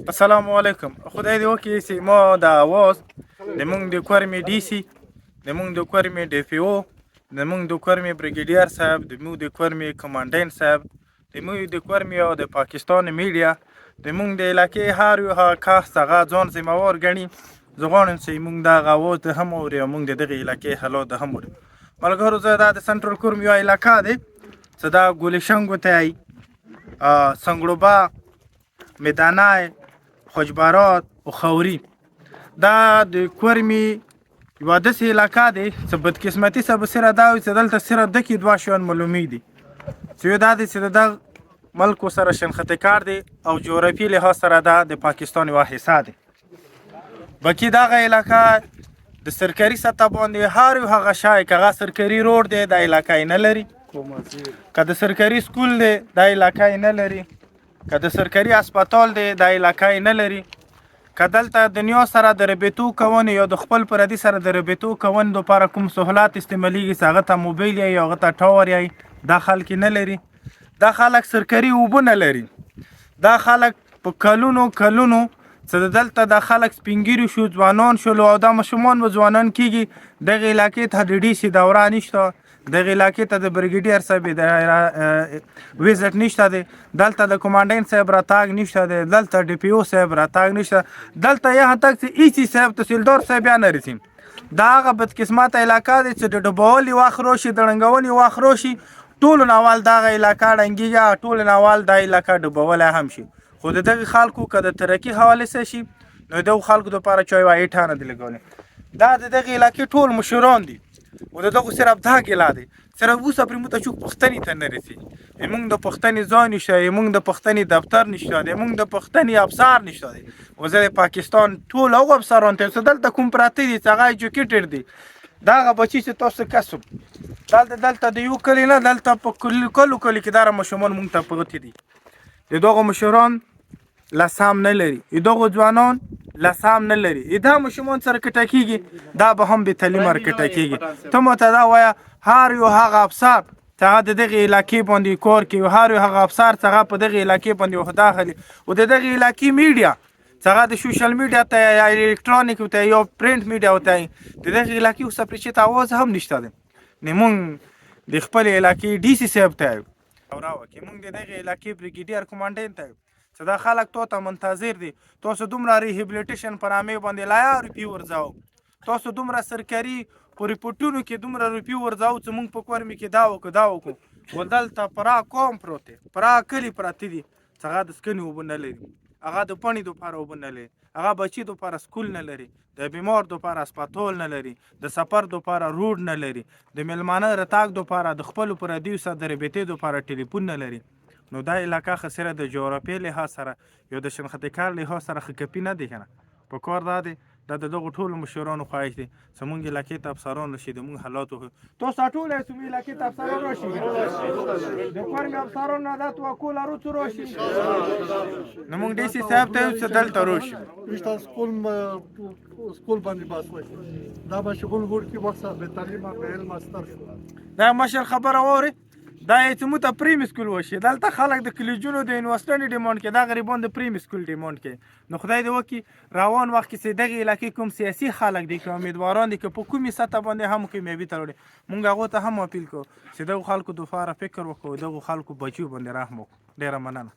السلام علیکم. خدای دې وکړي چې ما د اواز د مونږ د کورمې ډي سي، د مونږ د کورمې ډي پی او، د مونږ د کورمې بریګیډیر صاحب، د مونږ د کورمې کمانډنټ صاحب، د مونږ د کورمې او د پاکستان میډیا، د مونږ د علاقې هر یو هغه کس هغه ځان ذمهوار ګڼي. زه غواړم چې مونږ دغه اواز د هم اوري او مونږ د دغې علاقې حالات د هم اوري. ملګرو زه دا د سنټرل کورم یوه علاقه دی چې دا ګلشنګو ته یي، سنګړوبه، میدانای، خوجبارات و خوري. دا د کورمې یوه داسې علاقه دی چې بدقسمتي سره به سره دا وي چې دلته صرف دکې دوه شیان معلومیږي چې یو دا دی چې د دغه ملک سره شنختې کار دی او جغرافي لحاظ سره دا د پاکستان یوه حصه دی. بلکې دغه علاقه د سرکاري سطح باندې هر یو هغه شی که هغه سرکاري روډ دی دا علاقه یې نه لري، که د سرکاري سکول دی دا علاقه یې نه لري، که د سرکاري هسپتال دی دا علاقه یې نه لري، که دلته دنیا سره د رابطو کونې یا د خپل پردي سره د رابطو کونې دپاره کوم سهولات استعمالیږي چې هغه ته موبایل یا هغه ته ټاور یا دا خلک نه لري. دا خلک سرکاري اوبه نه لري. دا خلک په کلونو چې دلته د خلک سپینګیري شو، ځوانان شول او دا ماشومان به ځوانان کېږي، دغې علاقې ته د ډي سي دوره نشته، دغې علاقې ته د بریګیډیر صاحب ویزټ نشته دی، دلته د کمانډنټ صاحب راتګ نشته دی، دلته ډي پی او صاحب راتګ نشته، دلته یهاں تک چې ای سی صاحب تحصیلدار صاحب بیا نه رسي. دا هغه بدقسمته علاقه دی چې د ډوبولي وخت راشي، د ړنګونې وخت راشي، ټولو نه اول دغه علاقه ړنګېږي، ټولو نه اول دا علاقه ډوبولی هم شي. خو د دغې خلکو که د ترقي حوالې څه شي نو د دغو خلکو دپاره چا یوه ایټه نه دی لګولی. دا د دغې علاقې ټول مشران دي و د دغو صرف دا ګیله دی صرف اوسه پرې موږ ته څوک پوښتنې ته نه رسي. موږ د پوښتنې ځای نشته دی، موږ د پوښتنې دفتر نشته دی، موږ د پوښتنې افسر نشته دی. و زه د پاکستان ټول هغو افسرانو ته یم چې دلته کوم پراته دي چې هغه ایجوکیټډ دي، د هغه بچي چې تاسو کسب دلته د یو کلي نه دلته په کلي کې دغه ماشومان موږ ته پاتې دي. د دغو مشران لسام نه لري، د دغو ځوانان لسام نه لري، دا ماشومان سره کټه کېږي دا به هم بې تعلیمه کټه کېږي. ته ماته دا وایه هر یو هغه افسر چې هغه د دغې علاقې باندې کار کوي، هر یو هغه افسر چې هغه په دغې علاقې باندې عهده اخلي او د دغې علاقې میډیا چې هغه د سوشل میډیا ته یا الکترونیک ته یا پرنټ میډیا ته د دغې علاقې اوس پرې چېرته اواز هم نشته دی. نو موږ د خپلې علاقې ډي سي صاحب ته یو راوکې، موږ د دغې علاقې بریګیډیر کمانډنټ ته یو چې دا خلک تو ته منتظر دي. تاسو دومره ریهیبلیټیشن په نامې باندې لایا روپۍ ورځو، تاسو دومره سرکاري په ریپورټونو کې دومره روپۍ ورځو چې موږ په کورمې کې دا وکړو و دلته پراخ قوم پروت دی، پراخ کلي پراته دي چې هغه د څښنې اوبه نه لري، هغه د پاڼې دپاره اوبه نه لري، هغه بچي دپاره سکول نه لري، د بیمار دپاره هسپتال نه لري، د سفر دپاره روډ نه لري، د میلمانه راتګ دپاره د خپلو پردیو سره د رابطې دپاره ټلیفون نه لري. نو دا علاقه خو سره د جغرافیې لحاظ سره یا د شنختې کار لحاظ سره ښه کپي نه دی که نه. په کار دا دی دا د دغو ټولو مشرانو خواهش دی چې مونږ علاقې ته افسران راشي، د مونږ حالات وښیو. تاسو ټول یاست مونږ علاقې ته افسران راشي، د کورمې افسرانو نه دا توقع لرو چې راشي. نو مونږ ډي سي صاحب ته یو چې دلته راشي. سکول باندې بحث وشي دا به شغل وړکي وخت سره بې تعلیمه بې علمه ستر شو. دا مشر خبره واورئ، دا یې چې موږ ته پریم سکول وشي، دلته خلک د کلیجونو د یونیورسټیانو ډیمانډ کوي، دا غریبان د پریم سکول ډیمانډ کوي. نو خدای دې وکړي روان وخت کې چې دغې علاقې کوم سیاسي خلک دي که امیدواران دي که په کومې سطح باندې هم کامیابي ته وړي، موږ هغو ته هم اپیل کوو چې دغو خلکو دپاره فکر وکړو، دغو خلکو بچیو باندې رحم وکړو. ډېره مننه.